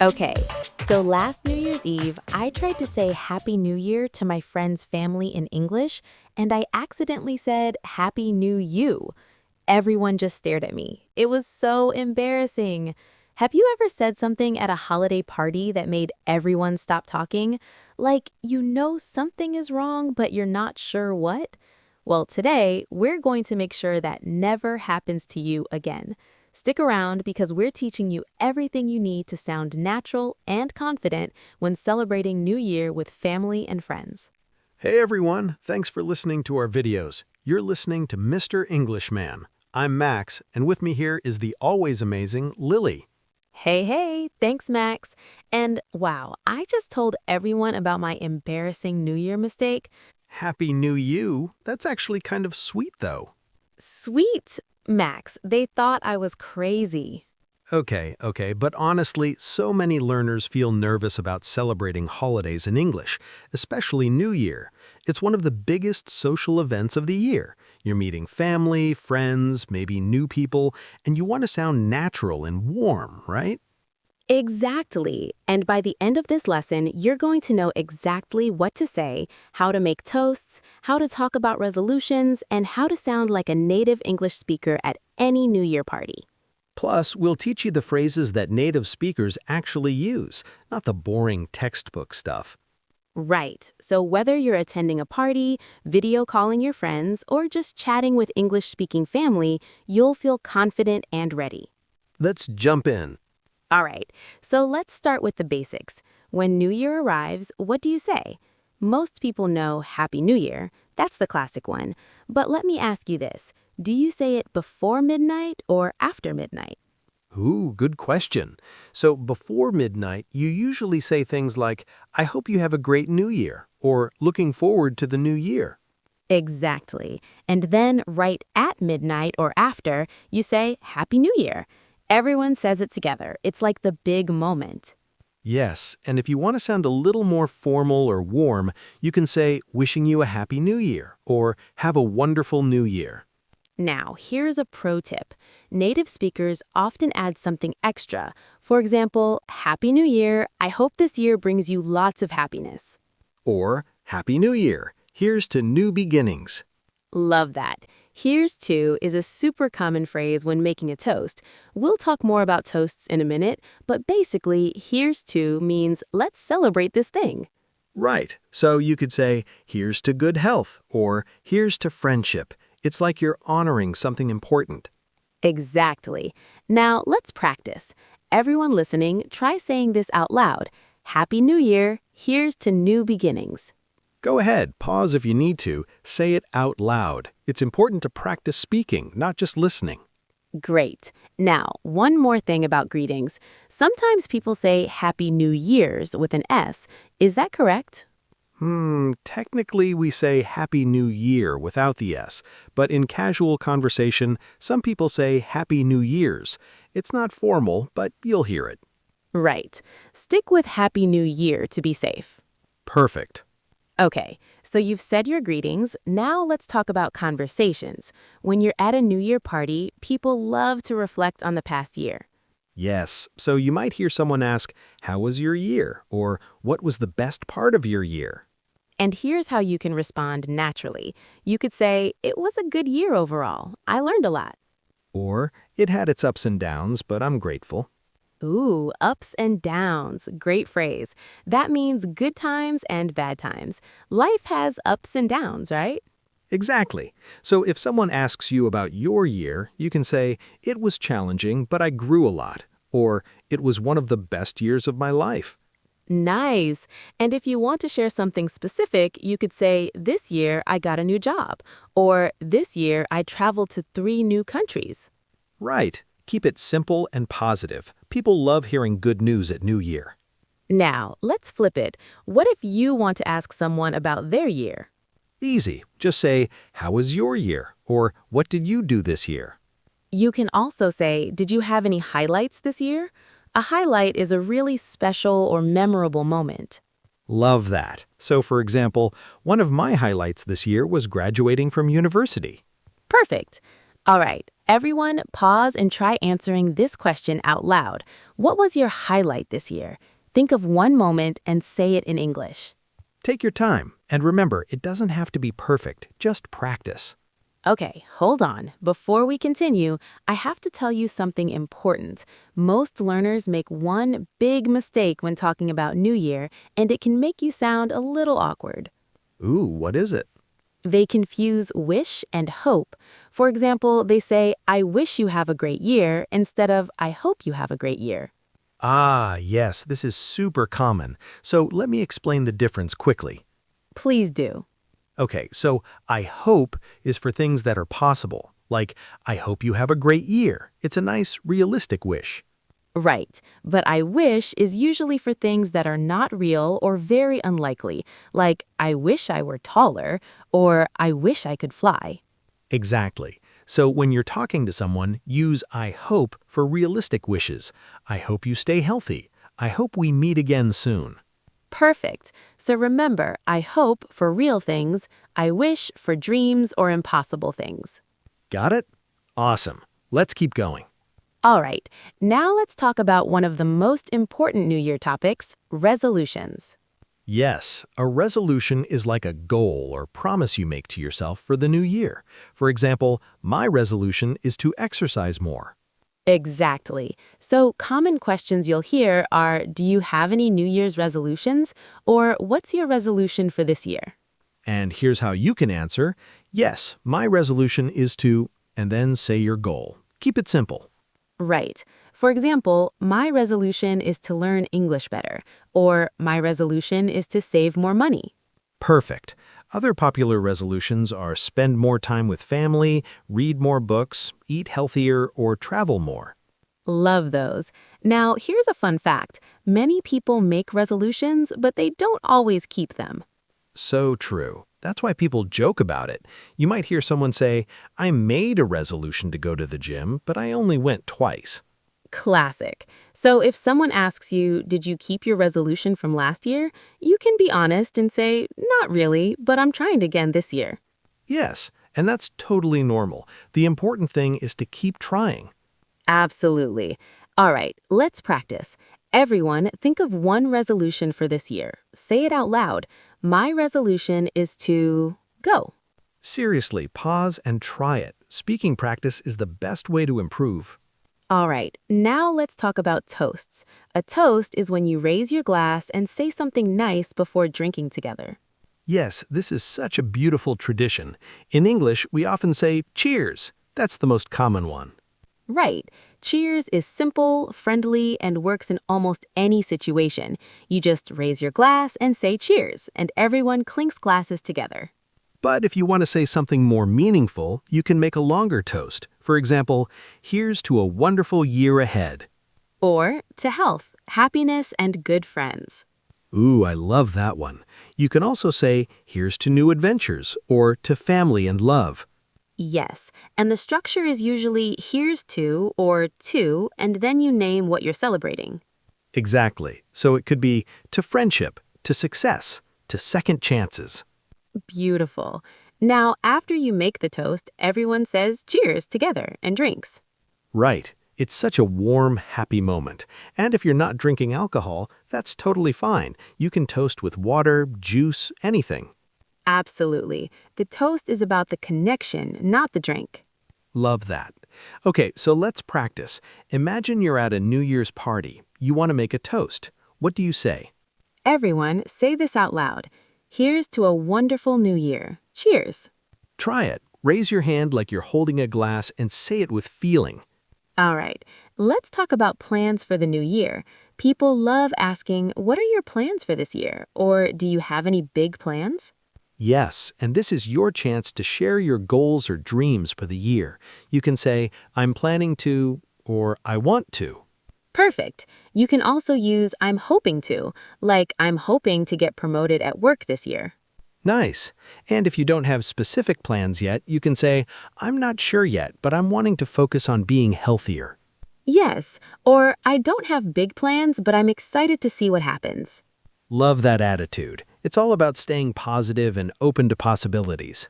Okay, so last New Year's Eve, I tried to say Happy New Year to my friend's family in English, and I accidentally said Happy New You. Everyone just stared at me. It was so embarrassing. Have you ever said something at a holiday party that made everyone stop talking? Like, you know something is wrong, but you're not sure what? Well, today, we're going to make sure that never happens to you again. Stick around because we're teaching you everything you need to sound natural and confident when celebrating New Year with family and friends. Hey everyone, thanks for listening to our videos. You're listening to Mr. Englishman. I'm Max, and with me here is the always amazing Lily. Hey, thanks, Max. And wow, I just told everyone about my embarrassing New Year mistake. Happy New You. That's actually kind of sweet though. Sweet, Max. They thought I was crazy. Okay, but honestly, so many learners feel nervous about celebrating holidays in English, especially New Year. It's one of the biggest social events of the year. You're meeting family, friends, maybe new people, and you want to sound natural and warm, right? Exactly. And by the end of this lesson, you're going to know exactly what to say, how to make toasts, how to talk about resolutions, and how to sound like a native English speaker at any New Year party. Plus, we'll teach you the phrases that native speakers actually use, not the boring textbook stuff. Right. So whether you're attending a party, video calling your friends, or just chatting with English-speaking family, you'll feel confident and ready. Let's jump in. All right, so let's start with the basics. When New Year arrives, what do you say? Most people know Happy New Year. That's the classic one. But let me ask you this. Do you say it before midnight or after midnight? Ooh, good question. So before midnight, you usually say things like, I hope you have a great new year, or looking forward to the new year. Exactly. And then right at midnight or after, you say Happy New Year. Everyone says it together. It's like the big moment. Yes, and if you want to sound a little more formal or warm, you can say, wishing you a happy new year, or have a wonderful new year. Now, here's a pro tip. Native speakers often add something extra. For example, Happy New Year. I hope this year brings you lots of happiness. Or, Happy New Year, here's to new beginnings. Love that. Here's to is a super common phrase when making a toast. We'll talk more about toasts in a minute, but basically, here's to means let's celebrate this thing. Right, so you could say, here's to good health, or here's to friendship. It's like you're honoring something important. Exactly. Now, let's practice. Everyone listening, try saying this out loud. Happy New Year. Here's to new beginnings. Go ahead, pause if you need to, say it out loud. It's important to practice speaking, not just listening. Great. Now, one more thing about greetings. Sometimes people say Happy New Year's with an S. Is that correct? Technically we say Happy New Year without the S, but in casual conversation, some people say Happy New Year's. It's not formal, but you'll hear it. Right. Stick with Happy New Year to be safe. Perfect. Okay, so you've said your greetings. Now let's talk about conversations. When you're at a New Year party, people love to reflect on the past year. Yes, so you might hear someone ask, how was your year? Or what was the best part of your year? And here's how you can respond naturally. You could say, it was a good year overall. I learned a lot. Or, it had its ups and downs, but I'm grateful. Ooh, ups and downs. Great phrase. That means good times and bad times. Life has ups and downs, right? Exactly. So if someone asks you about your year, you can say, it was challenging, but I grew a lot. Or, it was one of the best years of my life. Nice. And if you want to share something specific, you could say, this year I got a new job. Or, this year I traveled to 3 new countries. Right. Keep it simple and positive. People love hearing good news at New Year. Now, let's flip it. What if you want to ask someone about their year? Easy. Just say, how was your year? Or, what did you do this year? You can also say, did you have any highlights this year? A highlight is a really special or memorable moment. Love that. So, for example, one of my highlights this year was graduating from university. Perfect. All right, Everyone, pause and try answering this question out loud. What was your highlight this year? Think of one moment and say it in English. Take your time, and remember, it doesn't have to be perfect, just practice. Okay, hold on. Before we continue, I have to tell you something important. Most learners make one big mistake when talking about New Year, and it can make you sound a little awkward. Ooh, what is it? They confuse wish and hope. For example, they say, I wish you have a great year, instead of, I hope you have a great year. Ah, yes, this is super common. So let me explain the difference quickly. Please do. Okay, so I hope is for things that are possible. Like, I hope you have a great year. It's a nice, realistic wish. Right, but I wish is usually for things that are not real or very unlikely, like I wish I were taller or I wish I could fly. Exactly. So when you're talking to someone, use I hope for realistic wishes. I hope you stay healthy. I hope we meet again soon. Perfect. So remember, I hope for real things, I wish for dreams or impossible things. Got it? Awesome. Let's keep going. All right, now let's talk about one of the most important New Year topics, resolutions. Yes, a resolution is like a goal or promise you make to yourself for the new year. For example, my resolution is to exercise more. Exactly. So common questions you'll hear are, do you have any New Year's resolutions? Or what's your resolution for this year? And here's how you can answer. Yes, my resolution is to, and then say your goal. Keep it simple. Right. For example, my resolution is to learn English better, or my resolution is to save more money. Perfect. Other popular resolutions are spend more time with family, read more books, eat healthier, or travel more. Love those. Now, here's a fun fact. Many people make resolutions, but they don't always keep them. So true. That's why people joke about it. You might hear someone say, I made a resolution to go to the gym, but I only went twice. Classic. So if someone asks you, did you keep your resolution from last year? You can be honest and say, not really, but I'm trying again this year. Yes, and that's totally normal. The important thing is to keep trying. Absolutely. All right, let's practice. Everyone, think of one resolution for this year. Say it out loud. My resolution is to go. Seriously, pause and try it. Speaking practice is the best way to improve. All right, now let's talk about toasts. A toast is when you raise your glass and say something nice before drinking together. Yes, this is such a beautiful tradition. In English, we often say cheers. That's the most common one. Right. Cheers is simple, friendly, and works in almost any situation. You just raise your glass and say cheers, and everyone clinks glasses together. But if you want to say something more meaningful, you can make a longer toast. For example, here's to a wonderful year ahead. Or to health, happiness, and good friends. Ooh, I love that one. You can also say, here's to new adventures, or to family and love. Yes, and the structure is usually here's to or to, and then you name what you're celebrating. Exactly. So it could be to friendship, to success, to second chances. Beautiful. Now, after you make the toast, everyone says cheers together and drinks. Right. It's such a warm, happy moment. And if you're not drinking alcohol, that's totally fine. You can toast with water, juice, anything. Absolutely. The toast is about the connection, not the drink. Love that. Okay, so let's practice. Imagine you're at a New Year's party. You want to make a toast. What do you say? Everyone, say this out loud. Here's to a wonderful new year. Cheers. Try it. Raise your hand like you're holding a glass and say it with feeling. All right, let's talk about plans for the new year. People love asking, what are your plans for this year? Or do you have any big plans? Yes, and this is your chance to share your goals or dreams for the year. You can say, I'm planning to, or I want to. Perfect. You can also use I'm hoping to, like I'm hoping to get promoted at work this year. Nice. And if you don't have specific plans yet, you can say, I'm not sure yet, but I'm wanting to focus on being healthier. Yes, or I don't have big plans, but I'm excited to see what happens. Love that attitude. It's all about staying positive and open to possibilities.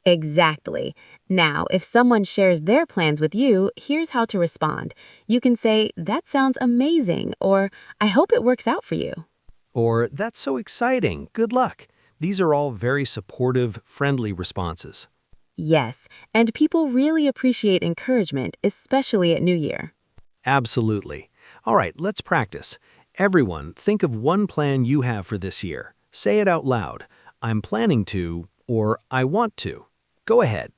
Exactly. Now, if someone shares their plans with you, here's how to respond. You can say, "That sounds amazing," or "I hope it works out for you." Or, that's so exciting, good luck. These are all very supportive, friendly responses. Yes, and people really appreciate encouragement, especially at New Year. Absolutely. All right, let's practice. Everyone, think of one plan you have for this year. Say it out loud. I'm planning to, or I want to. Go ahead.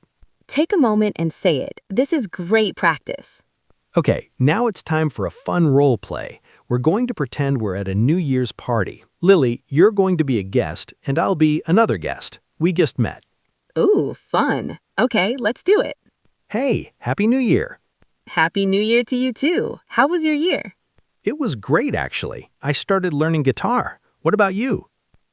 Take a moment and say it. This is great practice. Okay, now it's time for a fun role play. We're going to pretend we're at a New Year's party. Lily, you're going to be a guest, and I'll be another guest. We just met. Ooh, fun. Okay, let's do it. Hey, Happy New Year. Happy New Year to you too. How was your year? It was great, actually. I started learning guitar. What about you?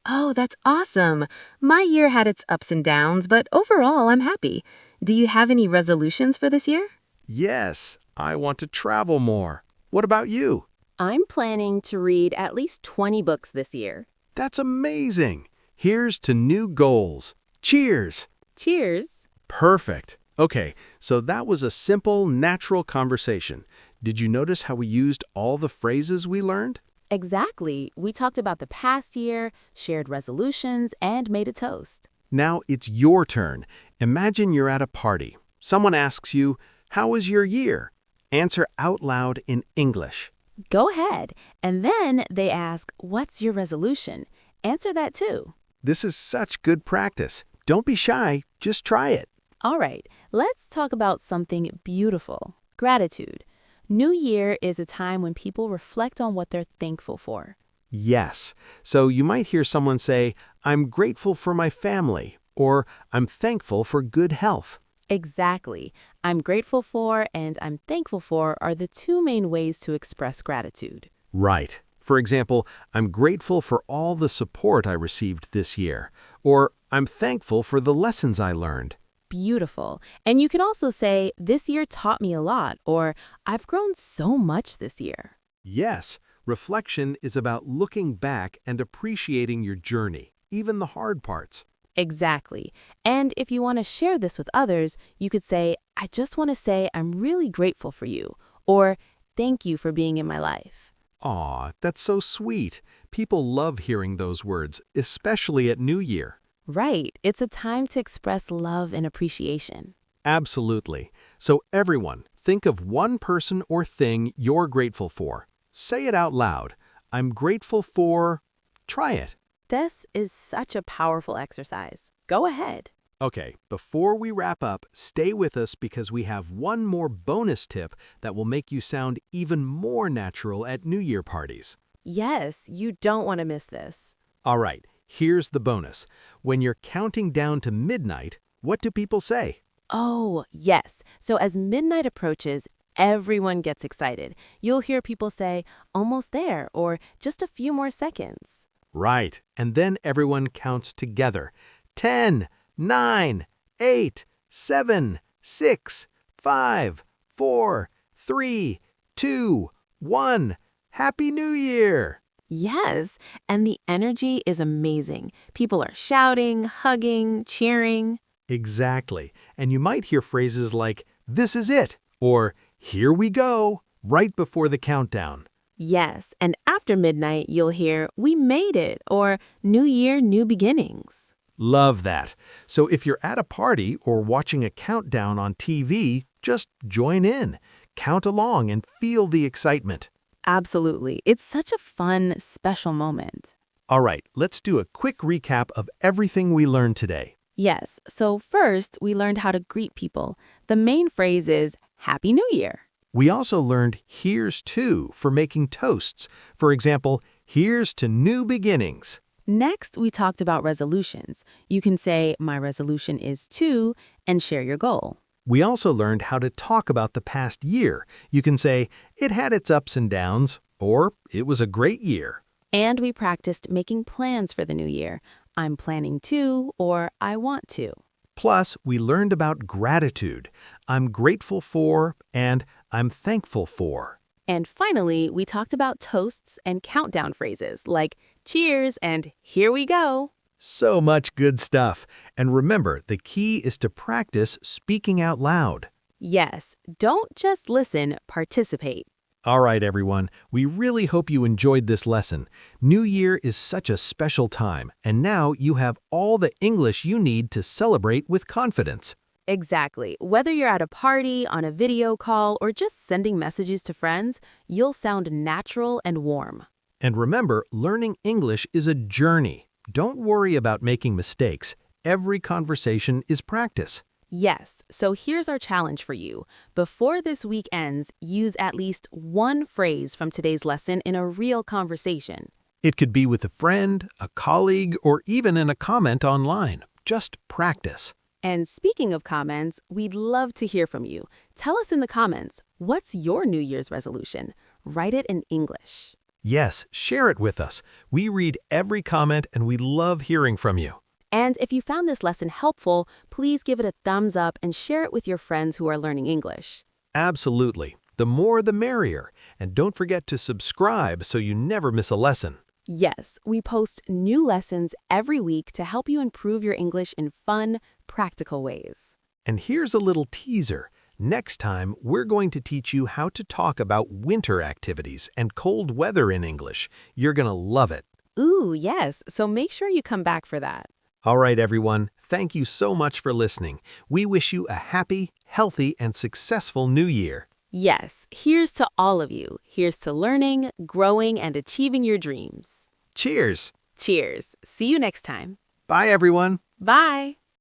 Oh, that's awesome. My year had its ups and downs, but overall, I'm happy. Do you have any resolutions for this year? Yes, I want to travel more. What about you? I'm planning to read at least 20 books this year. That's amazing. Here's to new goals. Cheers. Cheers. Perfect. Okay, so that was a simple, natural conversation. Did you notice how we used all the phrases we learned? Exactly. We talked about the past year, shared resolutions, and made a toast. Now it's your turn. Imagine you're at a party. Someone asks you, "How was your year?" Answer out loud in English. Go ahead. And then they ask, "What's your resolution?" Answer that too. This is such good practice. Don't be shy, just try it. All right, let's talk about something beautiful: gratitude. New Year is a time when people reflect on what they're thankful for. Yes. So you might hear someone say, "I'm grateful for my family," or "I'm thankful for good health." Exactly. I'm grateful for and I'm thankful for are the two main ways to express gratitude. Right. For example, "I'm grateful for all the support I received this year," or "I'm thankful for the lessons I learned." Beautiful. And you can also say, "This year taught me a lot," or "I've grown so much this year." Yes, reflection is about looking back and appreciating your journey, even the hard parts. Exactly. And if you want to share this with others, you could say, "I just want to say I'm really grateful for you," or "Thank you for being in my life." Aw, that's so sweet. People love hearing those words, especially at New Year. Right. It's a time to express love and appreciation. Absolutely. So everyone, think of one person or thing you're grateful for. Say it out loud. "I'm grateful for..." Try it. This is such a powerful exercise. Go ahead. Okay, before we wrap up, stay with us because we have one more bonus tip that will make you sound even more natural at New Year parties. Yes, you don't want to miss this. All right, here's the bonus. When you're counting down to midnight, what do people say? Oh, yes. So as midnight approaches, everyone gets excited. You'll hear people say, "Almost there," or "Just a few more seconds." Right, and then everyone counts together. 10, 9, 8, 7, 6, 5, 4, 3, 2, 1. Happy New Year! Yes, and the energy is amazing. People are shouting, hugging, cheering. Exactly. And you might hear phrases like, "This is it," or "Here we go," right before the countdown. Yes, and after midnight, you'll hear, "We made it," or "New Year, new beginnings." Love that. So if you're at a party or watching a countdown on TV, just join in. Count along and feel the excitement. Absolutely. It's such a fun, special moment. All right, let's do a quick recap of everything we learned today. Yes, so first, we learned how to greet people. The main phrase is "Happy New Year." We also learned "here's to" for making toasts. For example, "Here's to new beginnings." Next, we talked about resolutions. You can say, "My resolution is to," and share your goal. We also learned how to talk about the past year. You can say, "It had its ups and downs," or "It was a great year." And we practiced making plans for the new year. "I'm planning to," or "I want to." Plus, we learned about gratitude. "I'm grateful for," and "I'm thankful for." And finally, we talked about toasts and countdown phrases like "Cheers" and "Here we go." So much good stuff. And remember, the key is to practice speaking out loud. Yes, don't just listen, participate. All right, everyone, we really hope you enjoyed this lesson. New Year is such a special time, and now you have all the English you need to celebrate with confidence. Exactly. Whether you're at a party, on a video call, or just sending messages to friends, you'll sound natural and warm. And remember, learning English is a journey. Don't worry about making mistakes. Every conversation is practice. Yes, so here's our challenge for you. Before this week ends, use at least one phrase from today's lesson in a real conversation. It could be with a friend, a colleague, or even in a comment online. Just practice. And speaking of comments, we'd love to hear from you. Tell us in the comments, what's your New Year's resolution? Write it in English. Yes, share it with us. We read every comment and we love hearing from you. And if you found this lesson helpful, please give it a thumbs up and share it with your friends who are learning English. Absolutely. The more the merrier. And don't forget to subscribe so you never miss a lesson. Yes, we post new lessons every week to help you improve your English in fun, practical ways. And here's a little teaser. Next time, we're going to teach you how to talk about winter activities and cold weather in English. You're going to love it. Ooh, yes, so make sure you come back for that. All right, everyone. Thank you so much for listening. We wish you a happy, healthy, and successful New Year. Yes, here's to all of you. Here's to learning, growing, and achieving your dreams. Cheers. Cheers. See you next time. Bye, everyone. Bye.